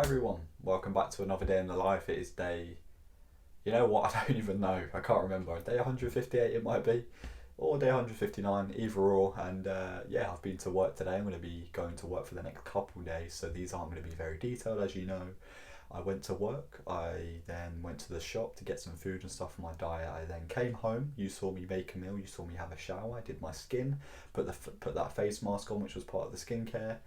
everyone, welcome back to another day in the life. It is day, you know what, I don't even know, I can't remember, day 158 it might be, or day 159, either or, and yeah, I've been to work today. I'm going to be going to work for the next couple of days, so these aren't going to be very detailed, as you know. I went to work, I then went to the shop to get some food and stuff for my diet. I then came home, you saw me make a meal, you saw me have a shower, I did my skin, put that face mask on, which was part of the skincare.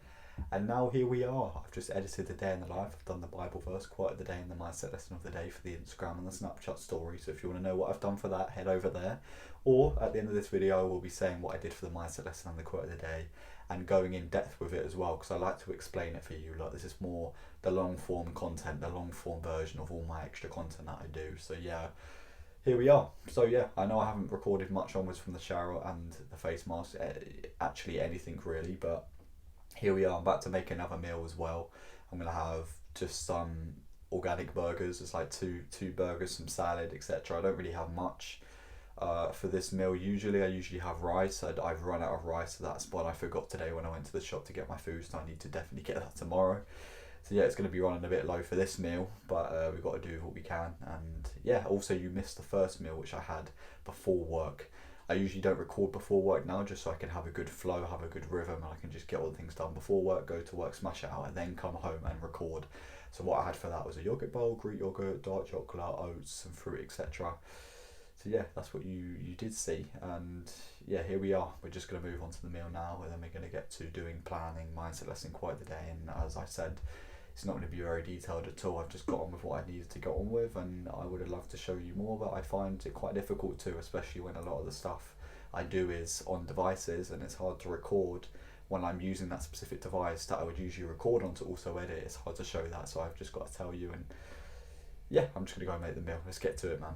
And now here we are. I've just edited the day in the life. I've done the Bible verse, quote of the day, and the mindset lesson of the day for the Instagram and the Snapchat story. So if you want to know what I've done for that, head over there. Or at the end of this video, I will be saying what I did for the mindset lesson and the quote of the day, and going in depth with it as well, because I like to explain it for you. Like, this is more the long form content, the long form version of all my extra content that I do. So yeah, here we are. So yeah, I know I haven't recorded much onwards from the shower and the face mask, actually anything really, but here we are. I'm about to make another meal as well. I'm gonna have just some organic burgers. It's like two burgers, some salad, etc. I don't really have much for this meal. I usually have rice. I've run out of rice, so that's what I forgot today when I went to the shop to get my food, so I need to definitely get that tomorrow. So yeah, it's going to be running a bit low for this meal, but we've got to do what we can. And yeah, also you missed the first meal, which I had before work. I usually don't record before work now, just so I can have a good flow, have a good rhythm, and I can just get all the things done before work, go to work, smash it out, and then come home and record. So what I had for that was a yogurt bowl, Greek yogurt, dark chocolate, oats, some fruit, etc. So yeah, that's what you did see. And yeah, here we are. We're just going to move on to the meal now, and then we're going to get to doing planning, mindset lesson, quite the day. And as I said, it's not going to be very detailed at all. I've just got on with what I needed to get on with, and I would have loved to show you more, but I find it quite difficult to, especially when a lot of the stuff I do is on devices, and it's hard to record when I'm using that specific device that I would usually record on to also edit. It's hard to show that, so I've just got to tell you. And yeah, I'm just going to go and make the meal. Let's get to it, man.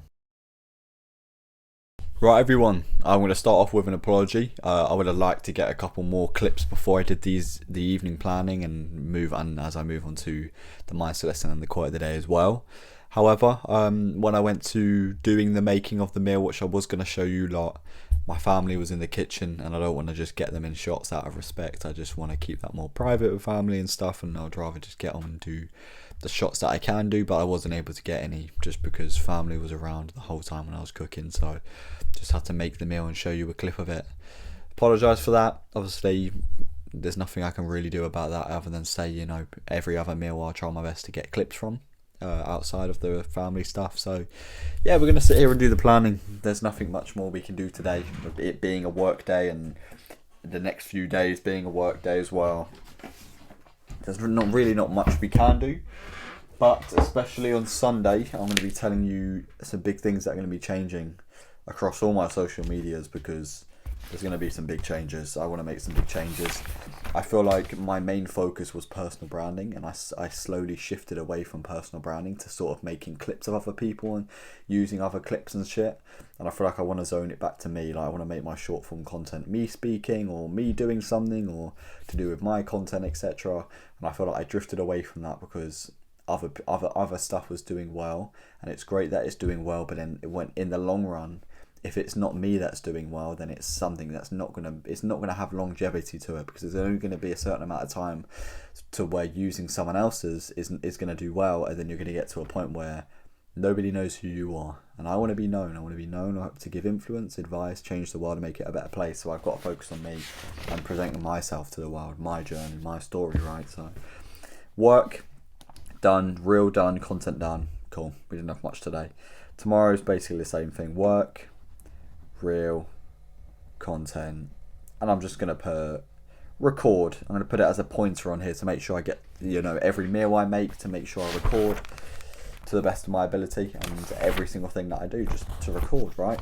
Right, everyone, I'm going to start off with an apology. I would have liked to get a couple more clips before I did the evening planning and as I move on to the mindset lesson and the quote of the day as well. However, when I went to doing the making of the meal, which I was going to show you lot, my family was in the kitchen, and I don't want to just get them in shots out of respect. I just want to keep that more private with family and stuff, and I'd rather just get on and do the shots that I can do, but I wasn't able to get any just because family was around the whole time when I was cooking, so just had to make the meal and show you a clip of it. Apologise for that. Obviously, there's nothing I can really do about that other than say, you know, every other meal I'll try my best to get clips from outside of the family stuff. So yeah, we're going to sit here and do the planning. There's nothing much more we can do today, it being a work day and the next few days being a work day as well. There's not much we can do, but especially on Sunday, I'm going to be telling you some big things that are going to be changing across all my social medias, because there's going to be some big changes. I want to make some big changes. I feel like my main focus was personal branding, and I slowly shifted away from personal branding to sort of making clips of other people and using other clips and shit. And I feel like I want to zone it back to me. Like, I want to make my short form content me speaking or me doing something or to do with my content, etc. And I feel like I drifted away from that because other stuff was doing well, and it's great that it's doing well, but then it went in the long run, if it's not me that's doing well, then it's something that's not gonna have longevity to it, because there's only going to be a certain amount of time to where using someone else's is going to do well, and then you're going to get to a point where nobody knows who you are. And I want to be known. I want to be known to give influence, advice, change the world, and make it a better place. So I've got to focus on me and presenting myself to the world, my journey, my story, right? So work done, reel done, content done. Cool. We didn't have much today. Tomorrow's basically the same thing. Work, reel, content, and I'm just gonna put record. I'm gonna put it as a pointer on here to make sure I get, you know, every meal I make, to make sure I record to the best of my ability, and every single thing that I do just to record, right?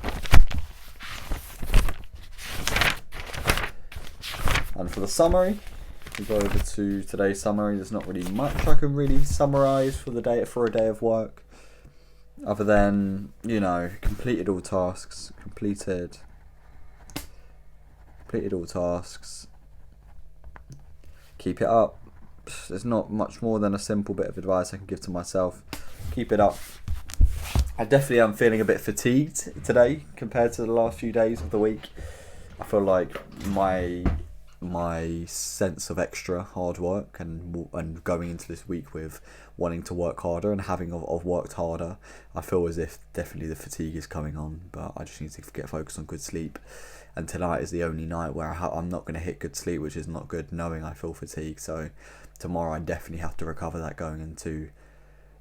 And for the summary, we go over to today's summary. There's not really much I can really summarize for a day of work, other than, you know, completed all tasks, completed all tasks, keep it up. There's not much more than a simple bit of advice I can give to myself. Keep it up. I definitely am feeling a bit fatigued today compared to the last few days of the week. I feel like my my sense of extra hard work and going into this week with wanting to work harder and having of worked harder, I feel as if definitely the fatigue is coming on, but I just need to get focused on good sleep. And tonight is the only night where I'm not going to hit good sleep, which is not good, knowing I feel fatigued. So tomorrow I definitely have to recover that going into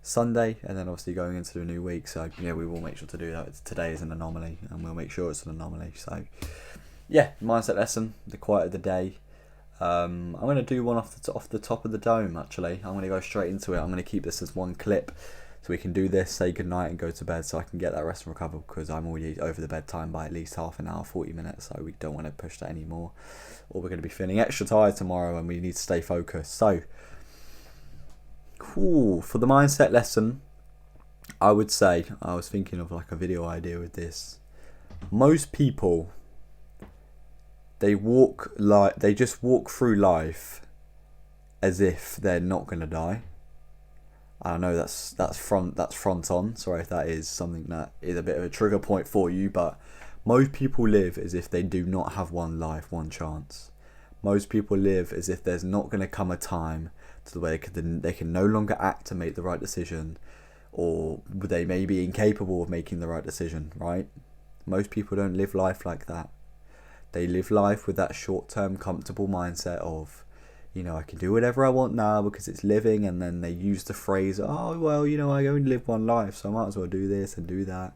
Sunday, and then obviously going into the new week. So yeah, we will make sure to do that. Today is an anomaly, and we'll make sure it's an anomaly. So yeah, mindset lesson, the quiet of the day. I'm going to do one off the top of the dome. Actually, I'm going to go straight into it. I'm going to keep this as one clip, so we can do this, say goodnight, and go to bed, so I can get that rest and recover, because I'm already over the bedtime by at least half an hour, 40 minutes. So we don't want to push that anymore, or we're going to be feeling extra tired tomorrow, and we need to stay focused. So, cool. For the mindset lesson, I would say, I was thinking of like a video idea with this. Most people, they just walk through life as if they're not gonna die. I know that's front on. Sorry if that is something that is a bit of a trigger point for you, but most people live as if they do not have one life, one chance. Most people live as if there's not going to come a time to the way they can no longer act to make the right decision, or they may be incapable of making the right decision, right? Most people don't live life like that. They live life with that short-term comfortable mindset of, I can do whatever I want now because it's living, and then they use the phrase, oh, well, I only live one life, so I might as well do this and do that.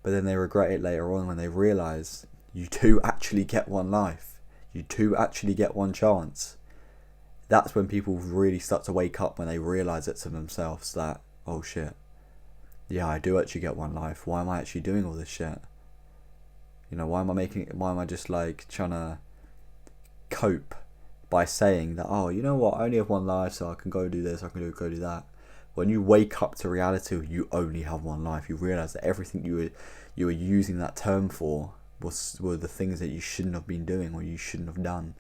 But then they regret it later on when they realise you do actually get one life. You do actually get one chance. That's when people really start to wake up, when they realise it to themselves that, oh shit, yeah, I do actually get one life. Why am I actually doing all this shit? Why am I just like trying to cope by saying that, oh, you know what, I only have one life, so I can go do this, I can go do that. When you wake up to reality, you only have one life. You realise that everything you were using that term for were the things that you shouldn't have been doing, or you shouldn't have done.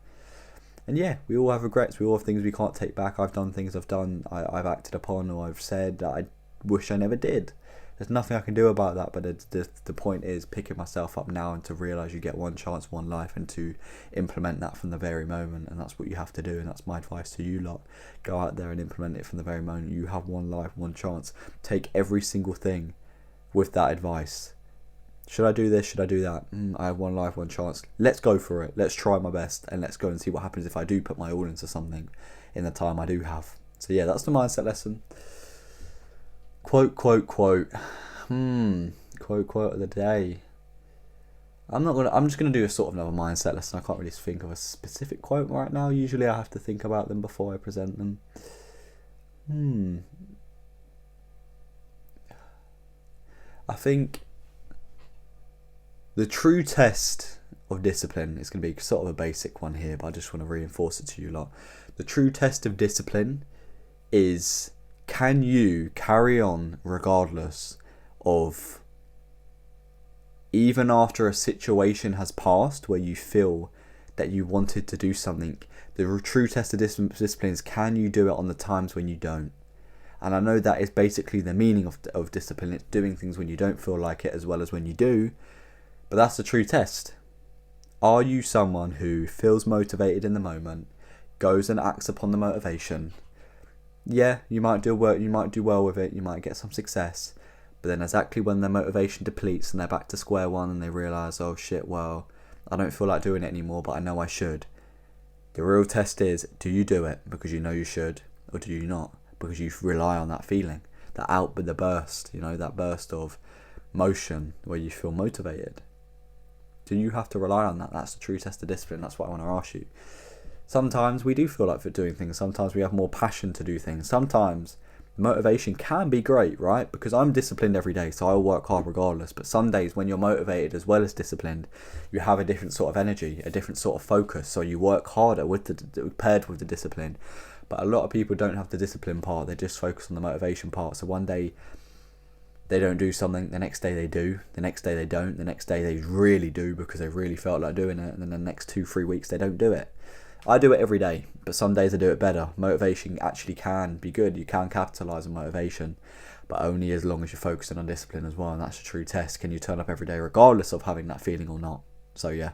And yeah, we all have regrets. We all have things we can't take back. I've done things I've acted upon, or I've said that I wish I never did. There's nothing I can do about that, but the point is picking myself up now and to realise you get one chance, one life, and to implement that from the very moment. And that's what you have to do, and that's my advice to you lot. Go out there and implement it from the very moment. You have one life, one chance. Take every single thing with that advice. Should I do this? Should I do that? I have one life, one chance. Let's go for it. Let's try my best, and let's go and see what happens if I do put my all into something in the time I do have. So yeah, that's the mindset lesson. Quote of the day. I'm just gonna do a sort of another mindset lesson. I can't really think of a specific quote right now. Usually I have to think about them before I present them. I think the true test of discipline is going to be sort of a basic one here, but I just want to reinforce it to you lot. The true test of discipline is, can you carry on regardless of, even after a situation has passed where you feel that you wanted to do something? The true test of discipline is, can you do it on the times when you don't? And I know that is basically the meaning of discipline. It's doing things when you don't feel like it as well as when you do. But that's the true test. Are you someone who feels motivated in the moment, goes and acts upon the motivation? Yeah, you might do well with it, you might get some success, but then exactly when their motivation depletes and they're back to square one and they realise, oh shit, well, I don't feel like doing it anymore, but I know I should. The real test is, do you do it because you know you should, or do you not? Because you rely on that feeling, the burst, that burst of motion where you feel motivated. Do you have to rely on that? That's the true test of discipline. That's what I want to ask you. Sometimes we do feel like for doing things. Sometimes we have more passion to do things. Sometimes motivation can be great, right? Because I'm disciplined every day, so I'll work hard regardless. But some days when you're motivated as well as disciplined, you have a different sort of energy, a different sort of focus. So you work harder paired with the discipline. But a lot of people don't have the discipline part. They just focus on the motivation part. So one day they don't do something, the next day they do, the next day they don't, the next day they really do because they really felt like doing it, and then the next 2-3 weeks they don't do it. I do it every day, but some days I do it better. Motivation actually can be good. You can capitalise on motivation, but only as long as you're focusing on discipline as well, and that's a true test. Can you turn up every day regardless of having that feeling or not? So yeah,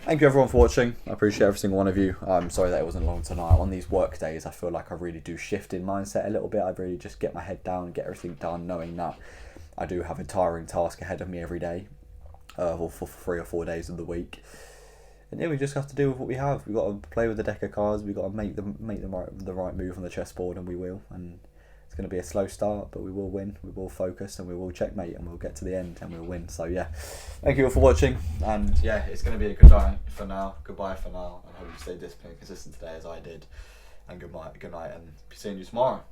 Thank you everyone for watching. I appreciate every single one of you. I'm sorry that it wasn't long tonight. On these work days, I feel like I really do shift in mindset a little bit. I really just get my head down, get everything done, knowing that I do have a tiring task ahead of me every day, or for 3 or 4 days of the week. And yeah, we just have to deal with what we have. We've got to play with the deck of cards. We've got to make the right move on the chessboard, and we will. And it's going to be a slow start, but we will win. We will focus, and we will checkmate, and we'll get to the end, and we'll win. So yeah, thank you all for watching. And yeah, it's going to be a good night for now. Goodbye for now. And I hope you stay disciplined and consistent today as I did. And good night, and be seeing you tomorrow.